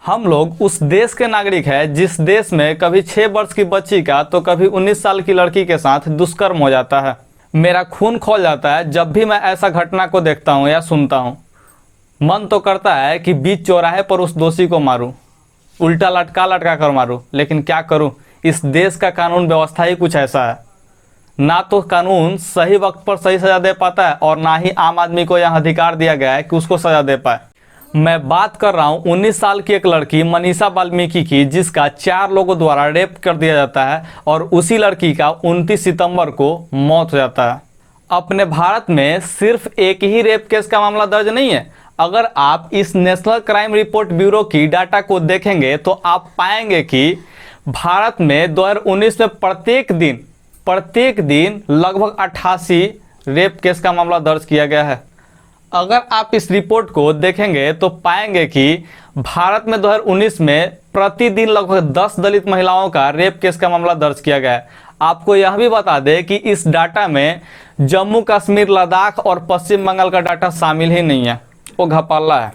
हम लोग उस देश के नागरिक हैं जिस देश में कभी 6 वर्ष की बच्ची का तो कभी 19 साल की लड़की के साथ दुष्कर्म हो जाता है। मेरा खून खौल जाता है जब भी मैं ऐसा घटना को देखता हूँ या सुनता हूँ। मन तो करता है कि बीच चौराहे पर उस दोषी को मारूं, उल्टा लटका कर मारूं, लेकिन क्या करूं, इस देश का कानून व्यवस्था ही कुछ ऐसा है। ना तो कानून सही वक्त पर सही सज़ा दे पाता है और ना ही आम आदमी को यह अधिकार दिया गया है कि उसको सज़ा दे पाए। मैं बात कर रहा हूँ 19 साल की एक लड़की मनीषा वाल्मीकि की, जिसका 4 लोगों द्वारा रेप कर दिया जाता है और उसी लड़की का 29 सितंबर को मौत हो जाता है। अपने भारत में सिर्फ एक ही रेप केस का मामला दर्ज नहीं है। अगर आप इस नेशनल क्राइम रिपोर्ट ब्यूरो की डाटा को देखेंगे तो आप पाएंगे कि भारत में 2019 में प्रत्येक दिन लगभग 88 रेप केस का मामला दर्ज किया गया है। अगर आप इस रिपोर्ट को देखेंगे तो पाएंगे कि भारत में 2019 में प्रतिदिन लगभग 10 दलित महिलाओं का रेप केस का मामला दर्ज किया गया है। आपको यह भी बता दें कि इस डाटा में जम्मू कश्मीर, लद्दाख और पश्चिम बंगाल का डाटा शामिल ही नहीं है, वो घपला है।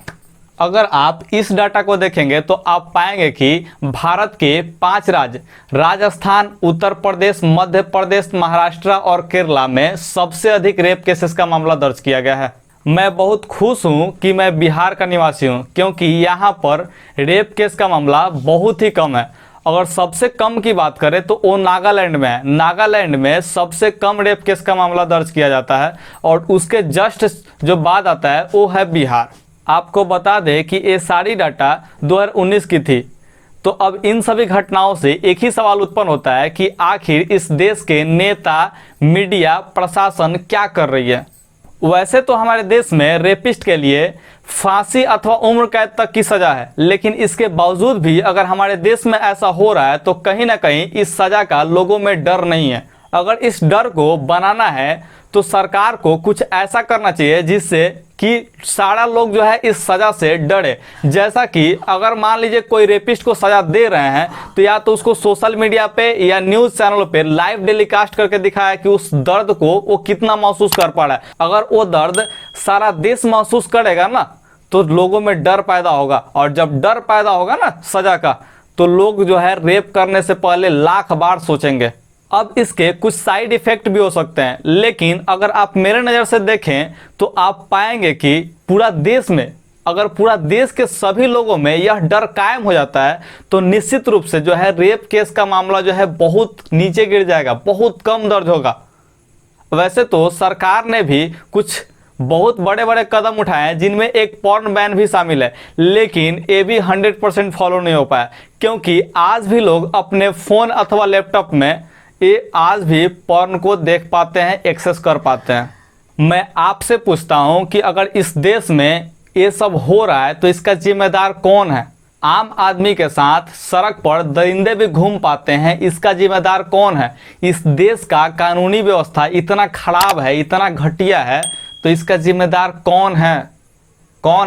अगर आप इस डाटा को देखेंगे तो आप पाएंगे कि भारत के 5 राज्य राजस्थान, उत्तर प्रदेश, मध्य प्रदेश, महाराष्ट्र और केरला में सबसे अधिक रेप केसेस का मामला दर्ज किया गया है। मैं बहुत खुश हूं कि मैं बिहार का निवासी हूं, क्योंकि यहां पर रेप केस का मामला बहुत ही कम है। अगर सबसे कम की बात करें तो वो नागालैंड में है। नागालैंड में सबसे कम रेप केस का मामला दर्ज किया जाता है और उसके जस्ट जो बाद आता है वो है बिहार। आपको बता दें कि ये सारी डाटा 2019 की थी। तो अब इन सभी घटनाओं से एक ही सवाल उत्पन्न होता है कि आखिर इस देश के नेता, मीडिया, प्रशासन क्या कर रही है। वैसे तो हमारे देश में रेपिस्ट के लिए फांसी अथवा उम्र कैद तक की सज़ा है, लेकिन इसके बावजूद भी अगर हमारे देश में ऐसा हो रहा है तो कहीं ना कहीं इस सज़ा का लोगों में डर नहीं है। अगर इस डर को बनाना है तो सरकार को कुछ ऐसा करना चाहिए जिससे कि सारा लोग जो है इस सज़ा से डरे। जैसा कि अगर मान लीजिए कोई रेपिस्ट को सज़ा दे रहे हैं तो या तो उसको सोशल मीडिया पे या न्यूज़ चैनलों पे लाइव टेलीकास्ट करके दिखाया कि उस दर्द को वो कितना महसूस कर पा रहा है। अगर वो दर्द सारा देश महसूस करेगा ना तो लोगों में डर पैदा होगा, और जब डर पैदा होगा ना सज़ा का, तो लोग जो है रेप करने से पहले लाख बार सोचेंगे। अब इसके कुछ साइड इफ़ेक्ट भी हो सकते हैं, लेकिन अगर आप मेरे नज़र से देखें तो आप पाएंगे कि पूरा देश में, अगर पूरा देश के सभी लोगों में यह डर कायम हो जाता है तो निश्चित रूप से जो है रेप केस का मामला जो है बहुत नीचे गिर जाएगा, बहुत कम दर्ज होगा। वैसे तो सरकार ने भी कुछ बहुत बड़े बड़े कदम उठाए हैं जिनमें एक पॉर्न बैन भी शामिल है, लेकिन ये भी 100% फॉलो नहीं हो पाया, क्योंकि आज भी लोग अपने फ़ोन अथवा लैपटॉप में ये आज भी पॉर्न को देख पाते हैं, एक्सेस कर पाते हैं। मैं आपसे पूछता हूं कि अगर इस देश में ये सब हो रहा है तो इसका जिम्मेदार कौन है। आम आदमी के साथ सड़क पर दरिंदे भी घूम पाते हैं, इसका जिम्मेदार कौन है। इस देश का कानूनी व्यवस्था इतना खराब है, इतना घटिया है, तो इसका जिम्मेदार कौन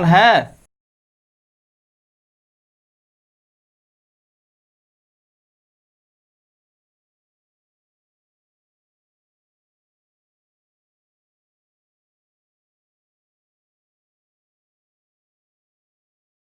है?